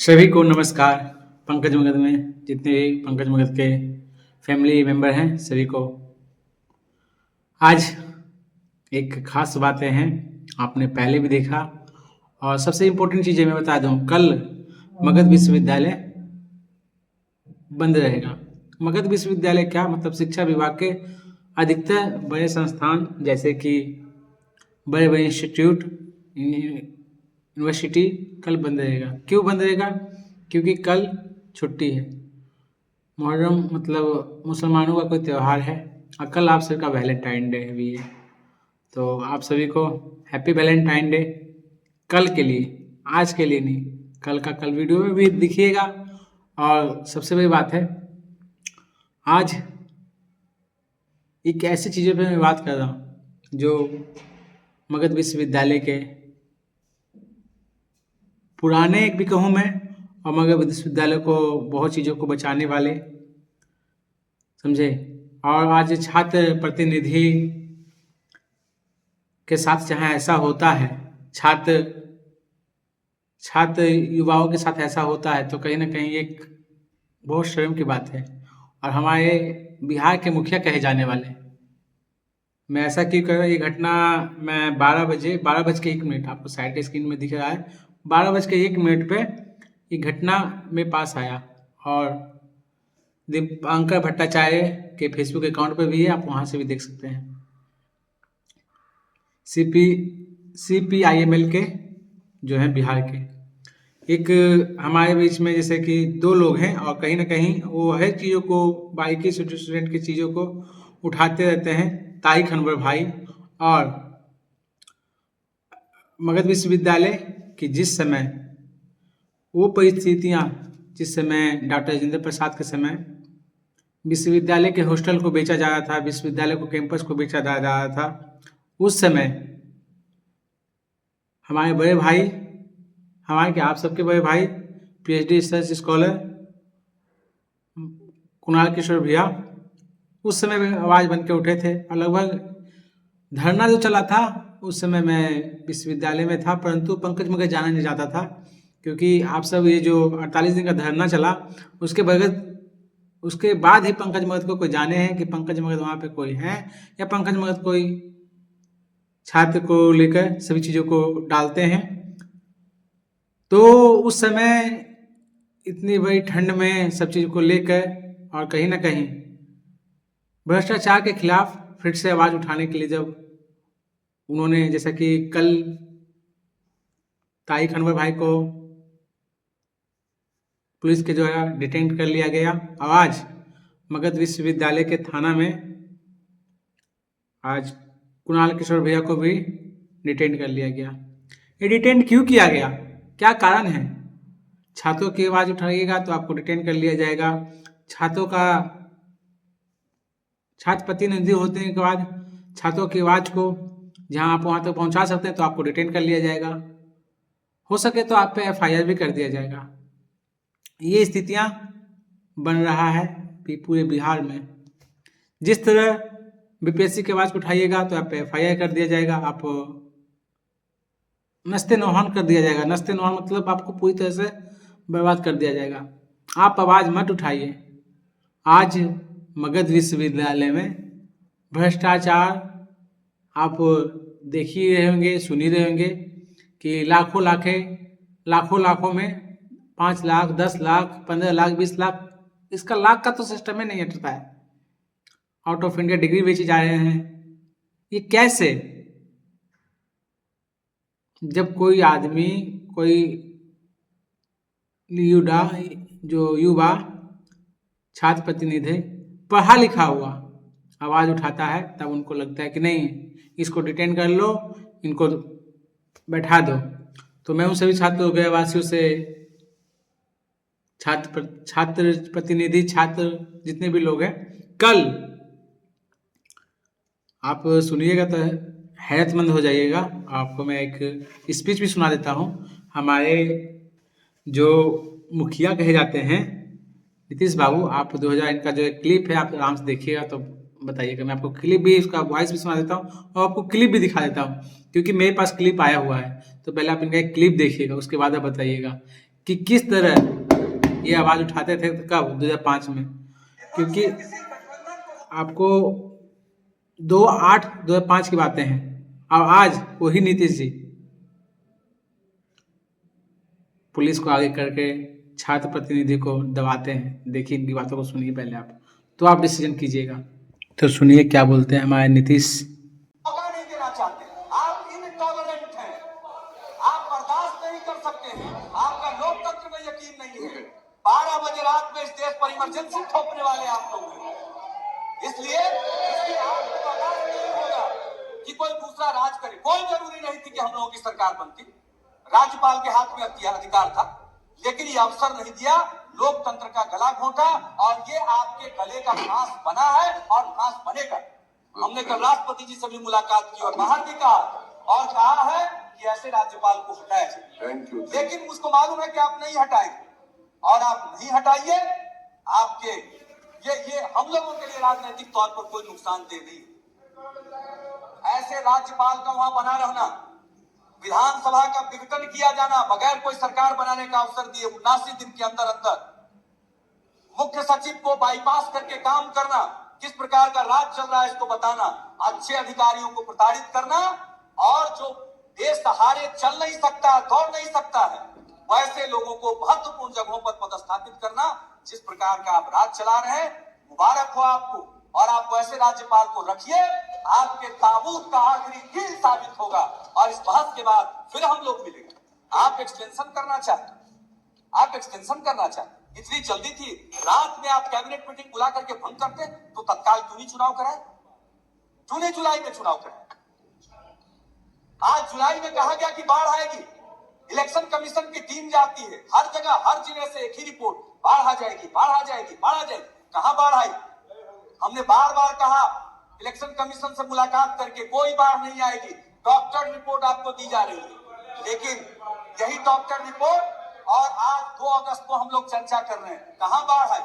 सभी को नमस्कार। पंकज मगध में जितने भी पंकज मगध के फैमिली मेंबर हैं सभी को आज एक खास बातें हैं। आपने पहले भी देखा और सबसे इम्पोर्टेंट चीज़ें मैं बता दूं, कल मगध विश्वविद्यालय बंद रहेगा। मगध विश्वविद्यालय क्या मतलब, शिक्षा विभाग के अधिकतर बड़े संस्थान जैसे कि बड़े बड़े इंस्टीट्यूट यूनिवर्सिटी कल बंद रहेगा। क्यों बंद रहेगा? क्योंकि कल छुट्टी है। मुहर्रम मतलब मुसलमानों का कोई त्यौहार है और कल आप सभी का वैलेंटाइन डे भी है। तो आप सभी को हैप्पी वैलेंटाइन डे। कल के लिए, आज के लिए नहीं, कल का कल वीडियो में भी दिखिएगा। और सबसे बड़ी बात है, आज एक ऐसी चीज़ों पे मैं बात कर रहा हूँ जो मगध विश्वविद्यालय के पुराने एक भी कहूँ मैं, और मगध विश्वविद्यालय को बहुत चीज़ों को बचाने वाले, समझे। और आज छात्र प्रतिनिधि के साथ जहाँ ऐसा होता है, छात्र युवाओं के साथ ऐसा होता है, तो कहीं ना कहीं एक बहुत शर्म की बात है। और हमारे बिहार के मुखिया कहे जाने वाले, मैं ऐसा क्यों कर रहा हूँ, ये घटना मैं 12 बज के 1 मिनट, आपको साइड के स्क्रीन में दिख रहा है, 12 बज के 1 मिनट पे ये घटना में पास आया। और दीपांकर भट्टाचार्य के फेसबुक अकाउंट पे भी है, आप वहाँ से भी देख सकते हैं। CPIML के जो हैं बिहार के, एक हमारे बीच में जैसे कि दो लोग हैं और कहीं ना कहीं वो हर चीज़ों को, बाइकी स्टूडेंट की चीज़ों को उठाते रहते हैं। ताहिक अनवर भाई और मगध विश्वविद्यालय की जिस समय वो परिस्थितियाँ, जिस समय डॉक्टर राजेंद्र प्रसाद के समय विश्वविद्यालय के हॉस्टल को बेचा जा रहा था, विश्वविद्यालय को कैंपस को बेचा जा रहा था, उस समय हमारे बड़े भाई, हमारे क्या आप सबके बड़े भाई, PhD रिसर्च स्कॉलर कुणाल किशोर भैया उस समय में आवाज़ बन के उठे थे। और लगभग धरना जो चला था उस समय मैं विश्वविद्यालय में था, परंतु पंकज मगध जाना नहीं जाता था, क्योंकि आप सब ये जो 48 दिन का धरना चला उसके बाद ही पंकज मगध को कोई जाने हैं कि पंकज मगध वहाँ पे कोई है, या पंकज मगध कोई छात्र को लेकर सभी चीज़ों को डालते हैं। तो उस समय इतनी बड़ी ठंड में सब चीज़ को लेकर और कहीं ना कहीं भ्रष्टाचार के खिलाफ फिर से आवाज़ उठाने के लिए जब उन्होंने, जैसा कि कल ताहिक अनवर भाई को पुलिस के द्वारा डिटेन कर लिया गया, और आज मगध विश्वविद्यालय के थाना में आज कुणाल किशोर भैया को भी डिटेन कर लिया गया। ये डिटेन क्यों किया गया, क्या कारण है? छात्रों की आवाज़ उठाइएगा तो आपको डिटेन कर लिया जाएगा। छात्र प्रतिनिधि होने के बाद छात्रों की आवाज़ को जहां आप वहां तक पहुंचा सकते हैं तो आपको डिटेन कर लिया जाएगा। हो सके तो आप पे FIR भी कर दिया जाएगा। ये स्थितियां बन रहा है पूरे बिहार में। जिस तरह BPSC की आवाज़ को उठाइएगा तो आप पे FIR कर दिया जाएगा, आप नस्ते नौहान कर दिया जाएगा। नस्ते नौहान मतलब आपको पूरी तरह से बर्बाद कर दिया जाएगा। आप आवाज़ मत उठाइए। आज मगध विश्वविद्यालय में भ्रष्टाचार आप देख ही रहे होंगे, सुन ही रहे होंगे कि लाखों में 5 लाख, 10 लाख, 15 लाख, 20 लाख, इसका लाख का तो सिस्टम ही नहीं हटता है। आउट ऑफ इंडिया डिग्री बेची जा रहे हैं। ये कैसे? जब कोई आदमी, कोई युवा छात्र प्रतिनिधि पढ़ा लिखा हुआ आवाज़ उठाता है, तब उनको लगता है कि नहीं, इसको डिटेन कर लो, इनको बैठा दो। तो मैं उन सभी छात्र गृहवासियों से, छात्र प्रतिनिधि, छात्र जितने भी लोग हैं, कल आप सुनिएगा तो हैरतमंद हो जाइएगा। आपको मैं एक स्पीच भी सुना देता हूँ। हमारे जो मुखिया कहे जाते हैं नीतीश बाबू, आप 2000 इनका जो क्लिप है आप आराम से देखिएगा तो बताइएगा। मैं आपको क्लिप भी, उसका वॉइस भी सुना देता हूँ और आपको क्लिप भी दिखा देता हूँ, क्योंकि मेरे पास क्लिप आया हुआ है। तो पहले आप इनका एक क्लिप देखिएगा, उसके बाद आप बताइएगा कि किस तरह ये आवाज़ उठाते थे। कब? 2005 में। क्योंकि आपको 2008-2005 की बातें हैं और आज वही नीतीश जी पुलिस को आगे करके छात्र प्रतिनिधि को दबाते हैं। देखिए इनकी बातों को सुनिए पहले आप, तो आप डिसीजन कीजिएगा। तो सुनिए क्या बोलते हैं हमारे नीतीश। मौका नहीं देना चाहते, आप इनटॉलरेंट हैं, आप बर्दाश्त नहीं कर सकते हैं, आपका लोकतंत्र में यकीन नहीं है। 12 बजे रात में इस देश पर इमरजेंसी थोपने वाले आप लोग हैं। इसलिए आपको बर्दाश्त नहीं होगा कि कोई दूसरा राज करे। कोई जरूरी नहीं थी कि हम लोगों की सरकार बनती, राज्यपाल के हाथ में अधिकार था, लेकिन ये अवसर नहीं दिया। लोकतंत्र का गला घोंटा और ये आपके गले का घास बना है और घास बनेगा। हमने कल राष्ट्रपति जी से भी मुलाकात की और बाहर भी कहा और कहा है कि ऐसे राज्यपाल को हटाया जाए, लेकिन मुझको मालूम है कि आप नहीं हटाएंगे और आप नहीं हटाइए। आपके ये हम लोगों के लिए राजनीतिक तौर पर कोई नुकसानदेह नहीं। ऐसे राज्यपाल का वहां बना रहना, विधानसभा का विघटन किया जाना, बगैर कोई सरकार बनाने का अवसर दिए 79 दिन के अंदर अंदर मुख्य सचिव को बाईपास करके काम करना, किस प्रकार का राज चल रहा है इसको बताना, अच्छे अधिकारियों को प्रताड़ित करना और जो देश सहारे चल नहीं सकता, दौड़ नहीं सकता है, वैसे लोगों को महत्वपूर्ण जगहों पर पदस्थापित करना। जिस प्रकार का आप राज चला रहे हैं, मुबारक हो आपको और आप वैसे राज्यपाल को रखिए। आपके ताबूत का आखिरी कील साबित होगा और इस बहस के बाद फिर हम लोग मिलेंगे। आप एक्सटेंशन करना चाहते, आप एक्सटेंशन करना चाहते, इतनी जल्दी थी, रात में आप कैबिनेट मीटिंग बुला करके भंग करते तो तत्काल क्यों नहीं चुनाव कराए? क्यों नहीं जुलाई में चुनाव कराए? आज जुलाई में कहा गया कि बाढ़ आएगी, इलेक्शन कमीशन की टीम जाती है हर जगह, हर जिले से एक ही रिपोर्ट, बाढ़ आ जाएगी, बाढ़ आ जाएगी, बाढ़ आ जाएगी। कहां बाढ़ आई? हमने बार बार कहा इलेक्शन कमीशन से मुलाकात करके कोई बाढ़ नहीं आएगी, डॉक्टर रिपोर्ट आपको दी जा रही है, लेकिन यही डॉक्टर रिपोर्ट और आज 2 अगस्त को हम लोग चर्चा कर रहे हैं, कहां बाढ़ आई?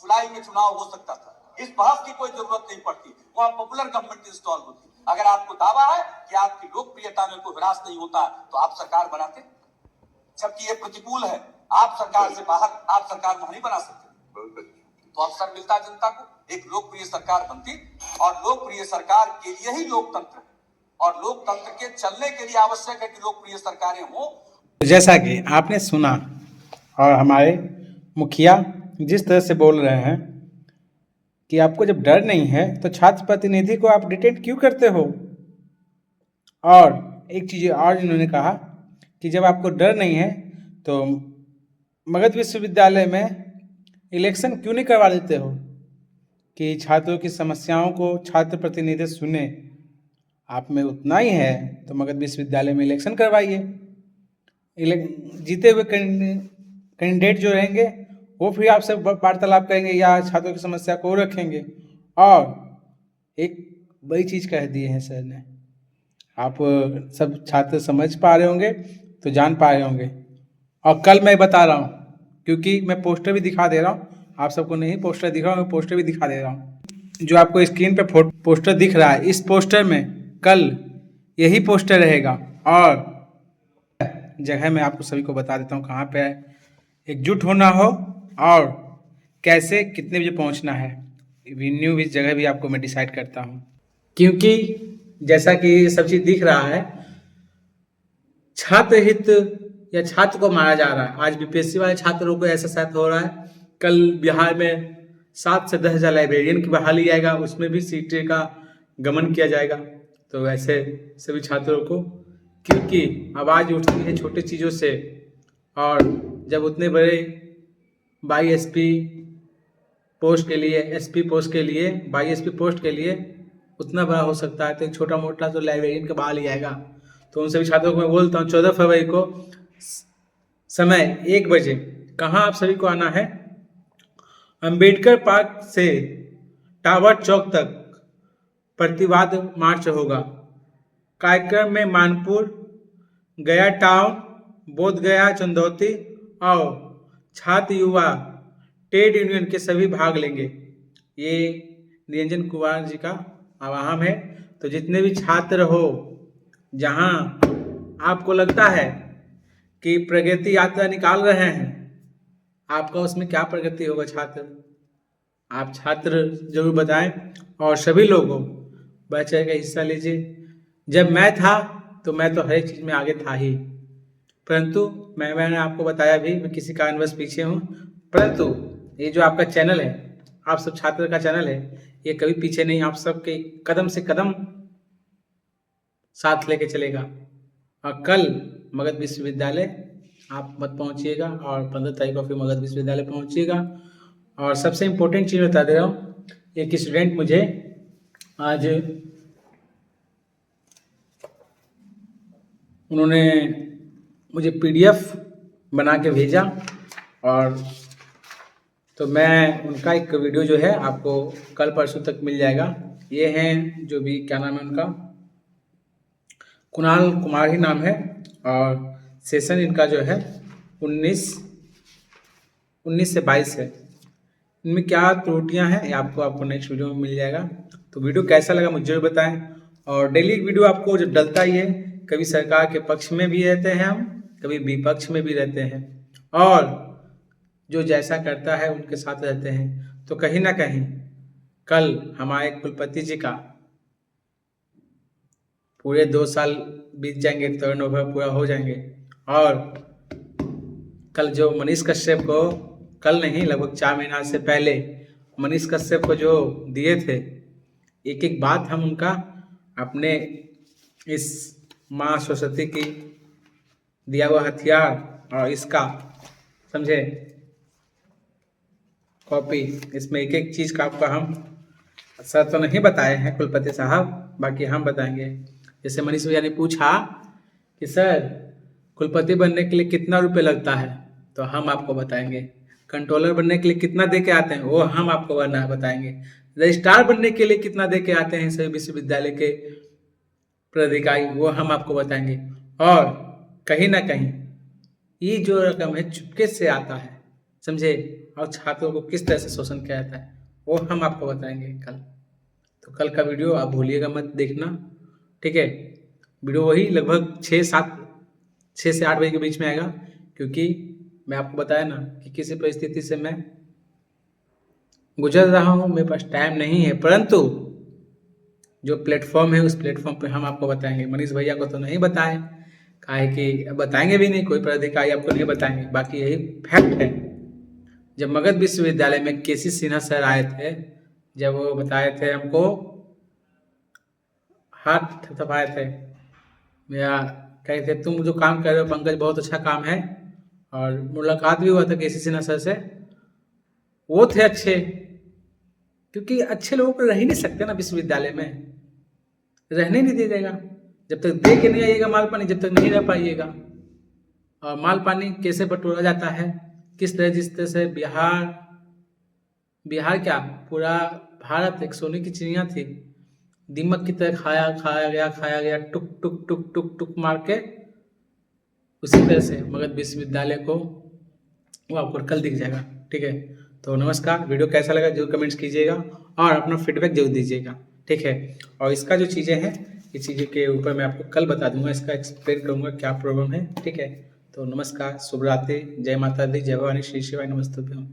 जुलाई में चुनाव हो सकता था, इस बहस की कोई जरूरत नहीं पड़ती, वहां पॉपुलर गवर्नमेंट इंस्टॉल होती। अगर आपको दावा है कि आपकी लोकप्रियता में कोई ह्रास नहीं होता तो आप सरकार बनाते, जबकि ये प्रतिकूल है। आप सरकार से बाहर, आप सरकार वहां नहीं बना सकते, तो अवसर मिलता जनता को, एक लोकप्रिय सरकार बनती और लोकप्रिय सरकार के लिए ही लोकतंत्र है और लोकतंत्र के चलने के लिए आवश्यक है कि लोकप्रिय सरकारें हो। जैसा कि आपने सुना और हमारे मुखिया जिस तरह से बोल रहे हैं कि आपको जब डर नहीं है तो छात्र प्रतिनिधि को आप डिटेन क्यों करते हो। और एक चीज़ और इन्होंने कहा कि जब आपको डर नहीं है तो मगध विश्वविद्यालय में इलेक्शन क्यों नहीं करवा देते हो कि छात्रों की समस्याओं को छात्र प्रतिनिधि सुने। आप में उतना ही है तो मगध विश्वविद्यालय में इलेक्शन करवाइए। जीते हुए कैंडिडेट जो रहेंगे वो फिर आपसे वार्तालाप करेंगे या छात्रों की समस्या को रखेंगे। और एक बड़ी चीज़ कह दी है सर ने, आप सब छात्र समझ पा रहे होंगे तो जान पा रहे होंगे। और कल मैं बता रहा हूँ क्योंकि मैं पोस्टर भी दिखा दे रहा हूँ, आप सबको नहीं पोस्टर दिख रहा हूँ, मैं पोस्टर भी दिखा दे रहा हूँ। जो आपको स्क्रीन पे पोस्टर दिख रहा है, इस पोस्टर में कल यही पोस्टर रहेगा और जगह मैं आपको सभी को बता देता हूँ कहाँ पे एकजुट होना हो और कैसे कितने बजे पहुँचना है। वेन्यू भी, जगह भी आपको मैं डिसाइड करता हूँ, क्योंकि जैसा कि ये सब चीज़ दिख रहा है, छात्र हित या छात्र को मारा जा रहा है। आज बीपीएससी वाले छात्रों को ऐसा शायद हो रहा है। कल बिहार में 7 से 10 हज़ार लाइब्रेरियन की बहाली आएगा, उसमें भी सीटें का गमन किया जाएगा। तो वैसे सभी छात्रों को, क्योंकि आवाज़ उठती है छोटी चीज़ों से और जब उतने बड़े वाईएसपी पोस्ट के लिए, एसपी पोस्ट के लिए, वाईएसपी पोस्ट के लिए उतना बड़ा हो सकता है तो एक छोटा मोटा तो लाइब्रेरियन का बहाली आएगा। तो उन सभी छात्रों को मैं बोलता हूँ 14 फरवरी को समय 1 बजे कहाँ आप सभी को आना है, अंबेडकर पार्क से टावर चौक तक प्रतिवाद मार्च होगा। कार्यक्रम में मानपुर, गया टाउन, बोध गया, चंदौती और छात्र युवा ट्रेड यूनियन के सभी भाग लेंगे। ये निरंजन कुमार जी का आह्वान है। तो जितने भी छात्र हो, जहां आपको लगता है कि प्रगति यात्रा निकाल रहे हैं आपका उसमें क्या प्रगति होगा छात्र, आप छात्र जरूर बताएं और सभी लोगों बढ़ चढ़ के हिस्सा लीजिए। जब मैं था तो मैं तो हर एक चीज़ में आगे था ही, परंतु मैंने आपको बताया भी मैं किसी कारणवश पीछे हूँ। परंतु ये जो आपका चैनल है, आप सब छात्र का चैनल है, ये कभी पीछे नहीं, आप सबके कदम से कदम साथ लेके चलेगा। और कल मगध विश्वविद्यालय आप मत पहुंचिएगा और 15 तारीख को फिर मगध विश्वविद्यालय पहुंचिएगा। और सबसे इम्पोर्टेंट चीज़ बता दे रहा हूँ, एक स्टूडेंट मुझे आज उन्होंने मुझे पीडीएफ बना के भेजा, और तो मैं उनका एक वीडियो जो है आपको कल परसों तक मिल जाएगा। ये हैं जो भी, क्या नाम है उनका, कुणाल कुमार ही नाम है, और सेशन इनका जो है 19 से 22 है। इनमें क्या त्रुटियां हैं ये आपको नेक्स्ट वीडियो में मिल जाएगा। तो वीडियो कैसा लगा मुझे जरूर बताएं। और डेली वीडियो आपको जो डलता ही है, कभी सरकार के पक्ष में भी रहते हैं हम, कभी विपक्ष में भी रहते हैं, और जो जैसा करता है उनके साथ रहते हैं। तो कहीं ना कहीं कल हमारे कुलपति जी का पूरे 2 साल बीत जाएंगे, टर्न ओवर पूरा हो जाएंगे। और कल जो मनीष कश्यप को, कल नहीं लगभग 4 महीना से पहले मनीष कश्यप को जो दिए थे, एक एक बात हम उनका अपने इस माँ सरस्वती की दिया हुआ हथियार और इसका समझे कॉपी, इसमें एक एक चीज़ का आपका हम सर तो नहीं बताए हैं कुलपति साहब, बाकी हम बताएंगे। जैसे मनीष भैया ने पूछा कि सर कुलपति बनने के लिए कितना रुपए लगता है, तो हम आपको बताएंगे। कंट्रोलर बनने के लिए कितना दे के आते हैं, वो हम आपको बताएंगे। रजिस्ट्रार बनने के लिए कितना दे के आते हैं सभी विश्वविद्यालय के पदाधिकारी, वो हम आपको बताएंगे। और कहीं ना कहीं ये जो रकम है चुपके से आता है, समझे, और छात्रों को किस तरह से शोषण किया जाता है, वो हम आपको बताएंगे कल। तो कल का वीडियो आप भूलिएगा मत देखना, ठीक है। वीडियो वही लगभग 6 से 8 बजे के बीच में आएगा, क्योंकि मैं आपको बताया ना कि किसी परिस्थिति से मैं गुजर रहा हूँ, मेरे पास टाइम नहीं है, परंतु जो प्लेटफॉर्म है उस प्लेटफॉर्म पे हम आपको बताएंगे। मनीष भैया को तो नहीं बताए, काहे कि बताएंगे भी नहीं, कोई पदाधिकारी आपको नहीं बताएंगे। बाकी यही फैक्ट है, जब मगध विश्वविद्यालय में केसी सिन्हा सर आए थे, जब वो बताए थे हमको, हाथ थपथपाए थे, मेरा कहे थे तुम जो काम कर रहे हो पंकज बहुत अच्छा काम है। और मुलाकात भी हुआ था केसी सिन्हा सर से, वो थे अच्छे, क्योंकि अच्छे लोगों को रह ही नहीं सकते ना विश्वविद्यालय में, रहने नहीं दीजिएगा जब तक दे के नहीं आइएगा माल पानी, जब तक नहीं रह पाइएगा। और माल पानी कैसे बटोरा जाता है, किस तरह, जिस तरह से बिहार क्या पूरा भारत एक सोने की चिड़िया थी, दीमक की तरह खाया गया, टुक टुक टुक टुक टुक मार के, उसी तरह से मगध विश्वविद्यालय को वो आपको कल दिख जाएगा, ठीक है। तो नमस्कार, वीडियो कैसा लगा जरूर कमेंट्स कीजिएगा और अपना फीडबैक जरूर दीजिएगा, ठीक है। और इसका जो चीज़ें हैं, इस चीज़ों के ऊपर मैं आपको कल बता दूंगा, इसका एक्सप्लेन करूंगा क्या प्रॉब्लम है, ठीक है। तो नमस्कार, शुभ रात्रि, जय माता दी, जय भवानी, श्री शिवाय, नमस्तुभ्यम।